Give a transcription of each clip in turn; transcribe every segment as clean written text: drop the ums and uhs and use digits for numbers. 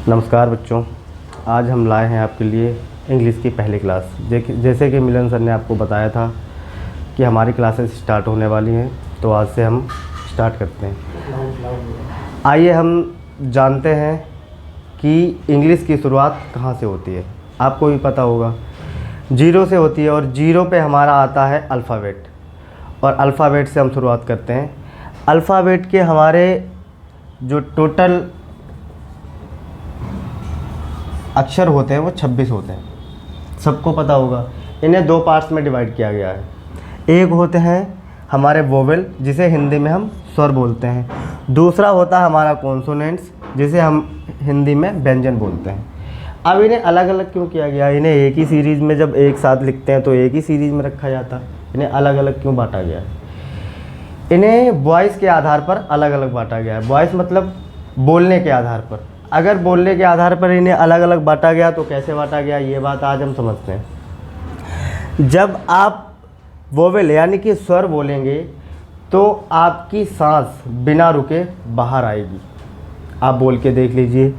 नमस्कार बच्चों, आज हम लाए हैं आपके लिए इंग्लिश की पहली क्लास। जैसे कि मिलन सर ने आपको बताया था कि हमारी क्लासेस स्टार्ट होने वाली हैं, तो आज से हम स्टार्ट करते हैं। आइए हम जानते हैं कि इंग्लिश की शुरुआत कहाँ से होती है। आपको भी पता होगा, जीरो से होती है और जीरो पे हमारा आता है अल्फ़ाबेट, और अल्फ़ाबेट से हम शुरुआत करते हैं। अल्फ़ाबेट के हमारे जो टोटल अक्षर होते हैं वो 26 होते हैं, सबको पता होगा। इन्हें दो पार्ट्स में डिवाइड किया गया है। एक होते हैं हमारे वोवेल, जिसे हिंदी में हम स्वर बोलते हैं। दूसरा होता है हमारा कॉन्सोनेंट्स, जिसे हम हिंदी में व्यंजन बोलते हैं। अब इन्हें अलग अलग क्यों किया गया? इन्हें एक ही सीरीज़ में जब एक साथ लिखते हैं तो एक ही सीरीज़ में रखा जाता, इन्हें अलग अलग क्यों बांटा गया है? इन्हें वॉइस के आधार पर अलग अलग बांटा गया है। वॉइस मतलब बोलने के आधार पर। अगर बोलने के आधार पर इन्हें अलग अलग बांटा गया तो कैसे बांटा गया, ये बात आज हम समझते हैं। जब आप वोवेल यानी कि स्वर बोलेंगे तो आपकी सांस बिना रुके बाहर आएगी। आप बोल के देख लीजिए।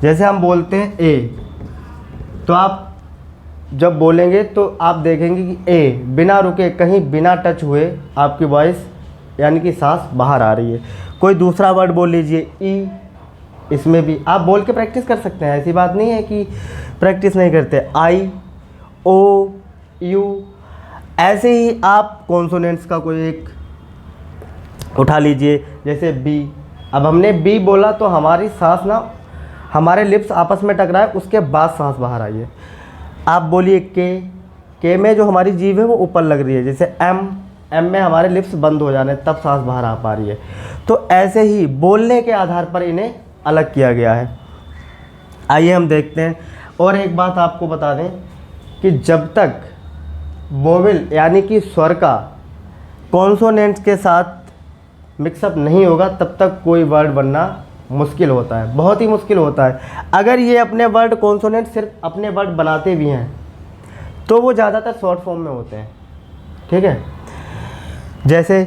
जैसे हम बोलते हैं ए, तो आप जब बोलेंगे तो आप देखेंगे कि ए बिना रुके, कहीं बिना टच हुए आपकी वॉइस यानी कि सांस बाहर आ रही है। कोई दूसरा वर्ड बोल लीजिए ई, इसमें भी आप बोल के प्रैक्टिस कर सकते हैं, ऐसी बात नहीं है कि प्रैक्टिस नहीं करते। आई, ओ, यू, ऐसे ही आप कॉन्सोनेंट्स का कोई एक उठा लीजिए, जैसे बी। अब हमने बी बोला तो हमारी सांस ना, हमारे लिप्स आपस में टकराए, उसके बाद सांस बाहर आई है। आप बोलिए के में जो हमारी जीभ है वो ऊपर लग रही है, जैसे एम में हमारे लिप्स बंद हो जाने, तब सांस बाहर आ पा रही है। तो ऐसे ही बोलने के आधार पर इन्हें अलग किया गया है। आइए हम देखते हैं। और एक बात आपको बता दें कि जब तक वोवेल यानी कि स्वर का कॉन्सोनेंट्स के साथ मिक्सअप नहीं होगा तब तक कोई वर्ड बनना मुश्किल होता है, बहुत ही मुश्किल होता है। अगर ये अपने वर्ड कॉन्सोनेंट सिर्फ अपने वर्ड बनाते भी हैं तो वो ज़्यादातर शॉर्ट फॉर्म में होते हैं, ठीक है। जैसे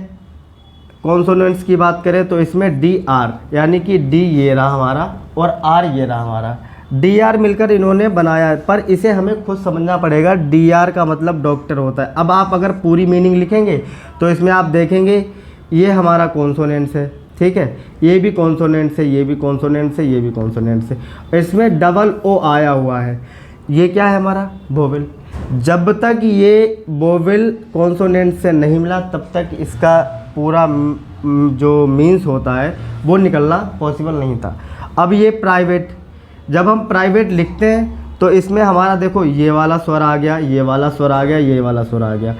कॉन्सोनेंट्स की बात करें तो इसमें डी आर यानी कि डी ये रहा हमारा और आर ये रहा हमारा, डी आर मिलकर इन्होंने बनाया है। पर इसे हमें खुद समझना पड़ेगा। डी आर का मतलब डॉक्टर होता है। अब आप अगर पूरी मीनिंग लिखेंगे तो इसमें आप देखेंगे ये हमारा कॉन्सोनेंट्स है, ठीक है, ये भी कॉन्सोनेंट्स है, ये भी कॉन्सोनेंट्स है, ये भी कॉन्सोनेंट्स है। इसमें डबल ओ आया हुआ है, ये क्या है हमारा वोवेल। जब तक ये वोवेल कॉन्सोनेंट से नहीं मिला तब तक इसका पूरा जो मीन्स होता है वो निकलना पॉसिबल नहीं था। अब ये प्राइवेट, जब हम प्राइवेट लिखते हैं तो इसमें हमारा देखो ये वाला स्वर आ गया, ये वाला स्वर आ गया, ये वाला स्वर आ गया,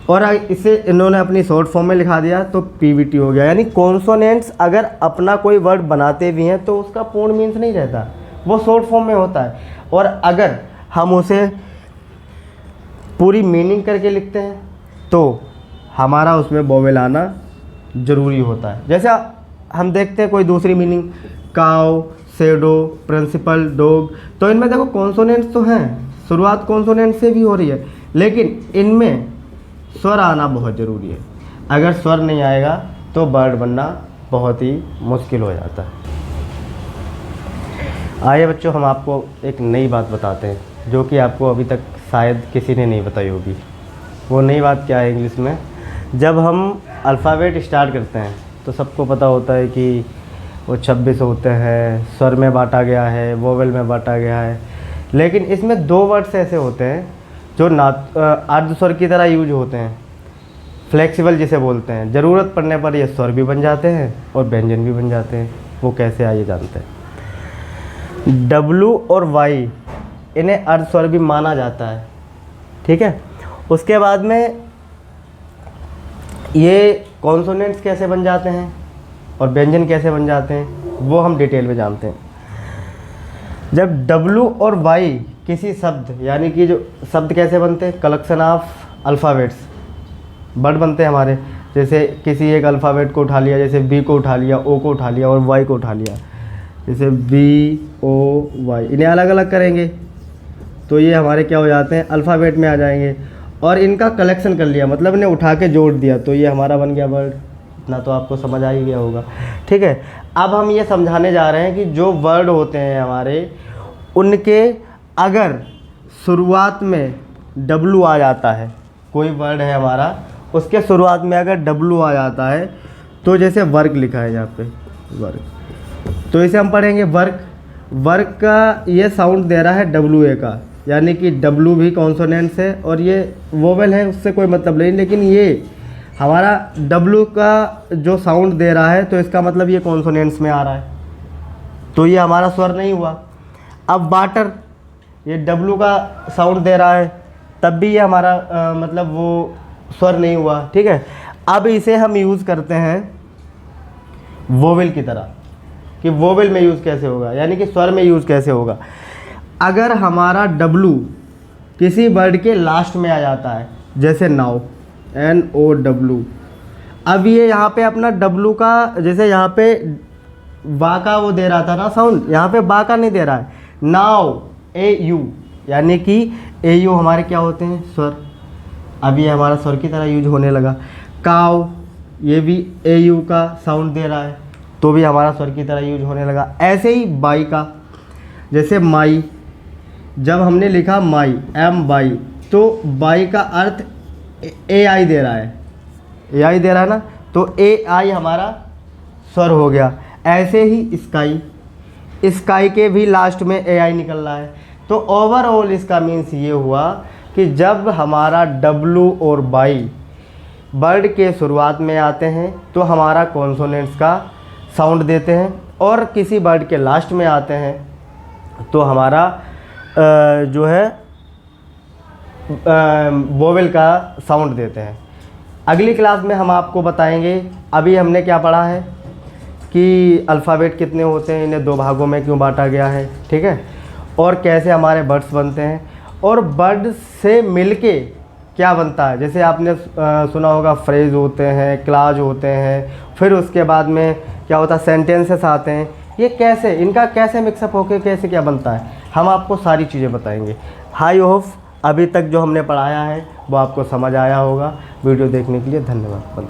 और इसे इन्होंने अपनी शॉर्ट फॉर्म में लिखा दिया तो पीवीटी हो गया। यानी कॉन्सोनेंट्स अगर अपना कोई वर्ड बनाते भी हैं तो उसका पूर्ण मीन्स नहीं रहता, वो शॉर्ट फॉर्म में होता है। और अगर हम उसे पूरी मीनिंग करके लिखते हैं तो हमारा उसमें वोवेल आना ज़रूरी होता है। जैसे हम देखते हैं कोई दूसरी meaning, cow, shadow, principal, dog, तो इनमें देखो कॉन्सोनेंट्स तो हैं, शुरुआत कॉन्सोनेंट से भी हो रही है, लेकिन इनमें स्वर आना बहुत ज़रूरी है। अगर स्वर नहीं आएगा तो वर्ड बनना बहुत ही मुश्किल हो जाता है। आइए बच्चों, हम आपको एक नई बात बताते हैं जो कि आपको अभी तक शायद किसी ने नहीं बताई होगी। वो नई बात क्या है इंग्लिश में? जब हम अल्फ़ाबेट स्टार्ट करते हैं तो सबको पता होता है कि वो 26 होते हैं, स्वर में बांटा गया है, वोवेल में बांटा गया है। लेकिन इसमें दो वर्ड्स ऐसे होते हैं जो अर्ध स्वर की तरह यूज होते हैं, फ्लेक्सिबल जिसे बोलते हैं। ज़रूरत पड़ने पर ये स्वर भी बन जाते हैं और व्यंजन भी बन जाते हैं। वो कैसे, आइए जानते हैं। डब्लू और वाई, इन्हें अर्ध स्वर भी माना जाता है, ठीक है। उसके बाद में ये कॉन्सोनेंट्स कैसे बन जाते हैं और व्यंजन कैसे बन जाते हैं वो हम डिटेल में जानते हैं। जब डब्लू और वाई किसी शब्द, यानी कि जो शब्द कैसे बनते हैं, कलेक्शन ऑफ अल्फ़ाबेट्स, वर्ड बनते हैं हमारे। जैसे किसी एक अल्फ़ाबेट को उठा लिया, जैसे बी को उठा लिया, ओ को उठा लिया और वाई को उठा लिया, जैसे बी ओ वाई, इन्हें अलग अलग करेंगे तो ये हमारे क्या हो जाते हैं, अल्फ़ाबेट में आ जाएंगे। और इनका कलेक्शन कर लिया, मतलब इन्हें उठा के जोड़ दिया तो ये हमारा बन गया वर्ड। इतना तो आपको समझ आ ही गया होगा, ठीक है। अब हम ये समझाने जा रहे हैं कि जो वर्ड होते हैं हमारे, उनके अगर शुरुआत में W आ जाता है, कोई वर्ड है हमारा, उसके शुरुआत में अगर W आ जाता है, तो जैसे वर्क लिखा है यहाँ पे, वर्क, तो इसे हम पढ़ेंगे वर्क। वर्क का ये साउंड दे रहा है WA का, यानी कि W भी कॉन्सोनेंट्स है और ये वोवेल है, उससे कोई मतलब नहीं, लेकिन ये हमारा W का जो साउंड दे रहा है तो इसका मतलब ये कॉन्सोनेंट्स में आ रहा है, तो ये हमारा स्वर नहीं हुआ। अब वाटर, ये W का साउंड दे रहा है, तब भी ये हमारा मतलब वो स्वर नहीं हुआ, ठीक है। अब इसे हम यूज़ करते हैं वोवेल की तरह, कि वोवेल में यूज़ कैसे होगा, यानी कि स्वर में यूज़ कैसे होगा। अगर हमारा W किसी वर्ड के लास्ट में आ जाता है, जैसे नाउ, NOW, अब ये यहाँ पे अपना W का, जैसे यहाँ पे बा का वो दे रहा था ना साउंड, यहाँ पे बा का नहीं दे रहा है, नाउ AU, यानी कि AU हमारे क्या होते हैं, स्वर। अब ये हमारा स्वर की तरह यूज होने लगा। काव, ये भी AU का साउंड दे रहा है, तो भी हमारा स्वर की तरह यूज होने लगा। ऐसे ही बाई का, जैसे माई, जब हमने लिखा माई, M बाई, तो बाई का अर्थ AI दे रहा है, AI दे रहा है ना, तो AI हमारा स्वर हो गया। ऐसे ही स्काई, स्काई के भी लास्ट में AI निकल रहा है। तो ओवरऑल इसका मीन्स ये हुआ कि जब हमारा W और बाई वर्ड के शुरुआत में आते हैं तो हमारा कॉन्सोनेंट्स का साउंड देते हैं, और किसी वर्ड के लास्ट में आते हैं तो हमारा जो है वोवेल का साउंड देते हैं। अगली क्लास में हम आपको बताएंगे, अभी हमने क्या पढ़ा है कि अल्फ़ाबेट कितने होते हैं, इन्हें 2 भागों में क्यों बांटा गया है, ठीक है, और कैसे हमारे वर्ड्स बनते हैं, और वर्ड से मिलके क्या बनता है। जैसे आपने सुना होगा फ्रेज होते हैं, क्लाज होते हैं, फिर उसके बाद में क्या होता है, सेंटेंसेस आते हैं। ये कैसे, इनका कैसे मिक्सअप होकर कैसे क्या बनता है, हम आपको सारी चीज़ें बताएंगे। आई होप अभी तक जो हमने पढ़ाया है वो आपको समझ आया होगा। वीडियो देखने के लिए धन्यवाद।